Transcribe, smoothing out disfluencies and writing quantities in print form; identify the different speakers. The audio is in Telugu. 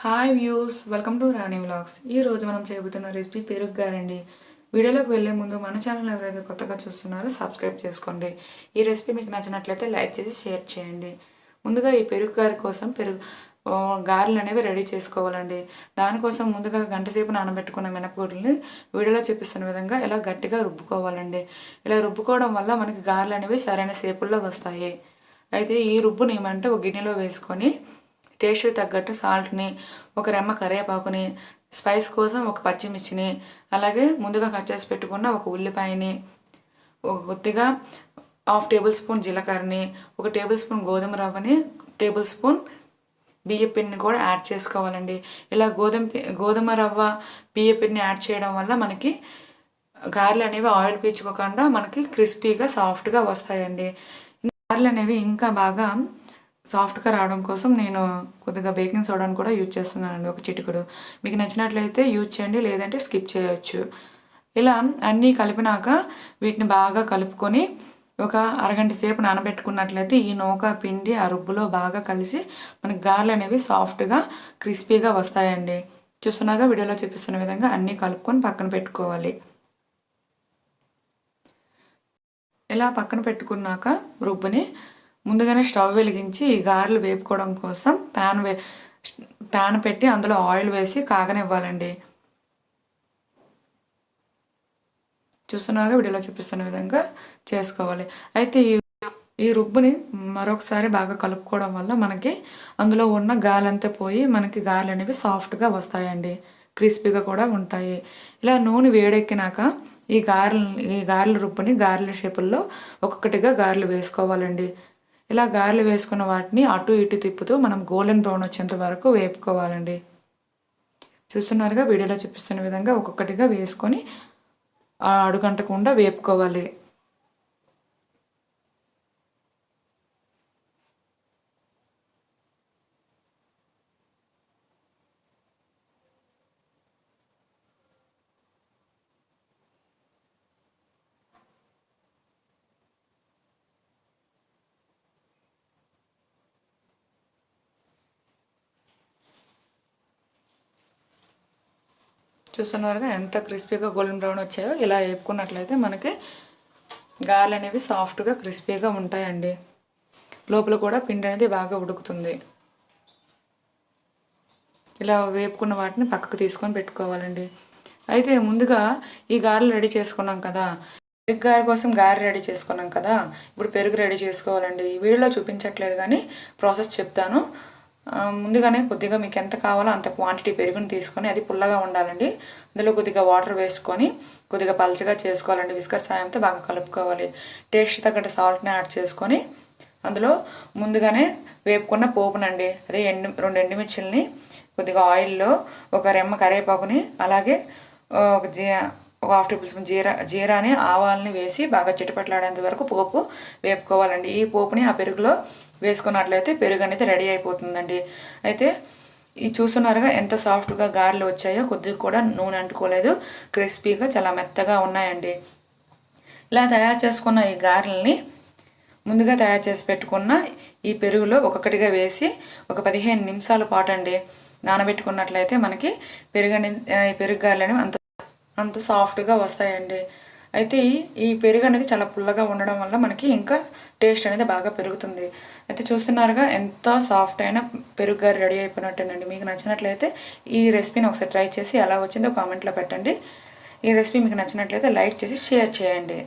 Speaker 1: Hi views, welcome to Rani vlogs. ఈరోజు మనం చేయబోతున్న రెసిపీ పెరుగు గారండి. వీడియోలోకి వెళ్ళే ముందు మన ఛానల్ ఎవరైతే కొత్తగా చూస్తున్నారో సబ్స్క్రైబ్ చేసుకోండి. ఈ రెసిపీ మీకు నచ్చినట్లయితే లైక్ చేసి షేర్ చేయండి. ముందుగా ఈ పెరుగు గారి కోసం గారెలు అనేవి రెడీ చేసుకోవాలండి. దానికోసం ముందుగా గంట సేపు నానబెట్టుకున్న మినపగుడ్లని వీడియోలో చూపిస్తున్న విధంగా ఇలా గట్టిగా రుబ్బుకోవాలండి. ఇలా రుబ్బుకోవడం వల్ల మనకి గారెలు అనేవి సరైన షేపుల్లో వస్తాయి. అయితే ఈ రుబ్బుని ఏమంటే ఒక గిన్నెలో వేసుకొని టేస్ట్కి తగ్గట్టు సాల్ట్ని, ఒక రెమ్మ కరివేపాకుని, స్పైస్ కోసం ఒక పచ్చిమిర్చిని, అలాగే ముందుగా కట్ చేసి పెట్టుకున్న ఒక ఉల్లిపాయని, ఒక కొద్దిగా 1/2 టేబుల్ స్పూన్ జీలకర్రని, 1 టేబుల్ స్పూన్ గోధుమ రవ్వని, టేబుల్ స్పూన్ బియ్య పిండిని కూడా యాడ్ చేసుకోవాలండి. ఇలా గోధుమ రవ్వ బియ్య పిండిని యాడ్ చేయడం వల్ల మనకి గారెలు అనేవి ఆయిల్ పీల్చుకోకుండా మనకి క్రిస్పీగా సాఫ్ట్గా వస్తాయండి. గారెలు అనేవి ఇంకా బాగా సాఫ్ట్గా రావడం కోసం నేను కొద్దిగా బేకింగ్ సోడాని కూడా యూజ్ చేస్తున్నానండి, ఒక చిటికెడు. మీకు నచ్చినట్లయితే యూజ్ చేయండి, లేదంటే స్కిప్ చేయొచ్చు. ఇలా అన్నీ కలిపినాక వీటిని బాగా కలుపుకొని ఒక అరగంట సేపు నానబెట్టుకున్నట్లయితే ఈ నూక పిండి ఆ రుబ్బులో బాగా కలిసి మనకి గారెలు అనేవి సాఫ్ట్గా క్రిస్పీగా వస్తాయండి. చూస్తున్నాగా వీడియోలో చూపిస్తున్న విధంగా అన్నీ కలుపుకొని పక్కన పెట్టుకోవాలి. ఇలా పక్కన పెట్టుకున్నాక రుబ్బుని ముందుగానే స్టవ్ వెలిగించి ఈ గారెలు వేపుకోవడం కోసం ప్యాన్ పెట్టి అందులో ఆయిల్ వేసి కాగనివ్వాలండి. చూస్తున్నారుగా వీడియోలో చూపిస్తున్న విధంగా చేసుకోవాలి. అయితే ఈ రుబ్బుని మరొకసారి బాగా కలుపుకోవడం వల్ల మనకి అందులో ఉన్న గాలంతా పోయి మనకి గారెలు అనేవి సాఫ్ట్గా వస్తాయండి, క్రిస్పీగా కూడా ఉంటాయి. ఇలా నూనె వేడెక్కినాక ఈ గారెల రుబ్బుని గారెల షేపుల్లో ఒక్కొక్కటిగా గారెలు వేసుకోవాలండి. ఇలా గారెలు వేసుకున్న వాటిని అటు ఇటు తిప్పుతూ మనం గోల్డెన్ బ్రౌన్ వచ్చేంత వరకు వేపుకోవాలండి. చూస్తున్నారుగా వీడియోలో చూపిస్తున్న విధంగా ఒక్కొక్కటిగా వేసుకొని అడుగంటకుండా వేపుకోవాలి. చూస్తున్నారుగా ఎంత క్రిస్పీగా గోల్డెన్ బ్రౌన్ వచ్చాయో. ఇలా వేపుకున్నట్లయితే మనకి గారెలు అనేవి సాఫ్ట్గా క్రిస్పీగా ఉంటాయండి. లోపల కూడా పిండి అనేది బాగా ఉడుకుతుంది. ఇలా వేపుకున్న వాటిని పక్కకు తీసుకొని పెట్టుకోవాలండి. అయితే ముందుగా ఈ గారెలు రెడీ చేసుకున్నాం కదా, పెరుగు గారె కోసం గారె రెడీ చేసుకున్నాం కదా, ఇప్పుడు పెరుగు రెడీ చేసుకోవాలండి. ఈ వీడియోలో చూపించట్లేదు కానీ ప్రాసెస్ చెప్తాను. ముందుగానే కొద్దిగా మీకు ఎంత కావాలో అంత క్వాంటిటీ పెరుగుని తీసుకొని, అది పుల్లగా ఉండాలండి. అందులో కొద్దిగా వాటర్ వేసుకొని కొద్దిగా పల్చగా చేసుకోవాలండి. విస్కర్ సాయంతో బాగా కలుపుకోవాలి. టేస్ట్ తగ్గట్టు సాల్ట్ని యాడ్ చేసుకొని అందులో ముందుగానే వేపుకున్న పోపునండి, అదే 2 ఎండుమిర్చిల్ని కొద్దిగా ఆయిల్లో, ఒక రెమ్మ కరివేపాకుని, అలాగే ఒక 1/2 టేబుల్ స్పూన్ జీరాని, ఆవాలని వేసి బాగా చిటపట్లాడేంత వరకు పోపు వేపుకోవాలండి. ఈ పోపుని ఆ పెరుగులో వేసుకున్నట్లయితే పెరుగు అనేది రెడీ అయిపోతుందండి. అయితే ఈ చూస్తున్నారుగా ఎంత సాఫ్ట్గా గారెలు వచ్చాయో, కొద్దిగా కూడా నూనె అంటుకోలేదు, క్రిస్పీగా చాలా మెత్తగా ఉన్నాయండి. ఇలా తయారు చేసుకున్న ఈ గారెల్ని ముందుగా తయారు చేసి పెట్టుకున్న ఈ పెరుగులో ఒక్కొక్కటిగా వేసి ఒక 15 నిమిషాల పాటు అండి నానబెట్టుకున్నట్లయితే మనకి పెరుగు గారెలు అనేవి అంత సాఫ్ట్గా వస్తాయండి. అయితే ఈ పెరుగు అనేది చాలా పుల్లగా ఉండడం వల్ల మనకి ఇంకా టేస్ట్ అనేది బాగా పెరుగుతుంది. అయితే చూస్తున్నారుగా ఎంత సాఫ్ట్ అయిన పెరుగు గారె రెడీ అయిపోయినట్టేనండి. మీకు నచ్చినట్లయితే ఈ రెసిపీని ఒకసారి ట్రై చేసి ఎలా వచ్చిందో కామెంట్లో పెట్టండి. ఈ రెసిపీ మీకు నచ్చినట్లయితే లైక్ చేసి షేర్ చేయండి.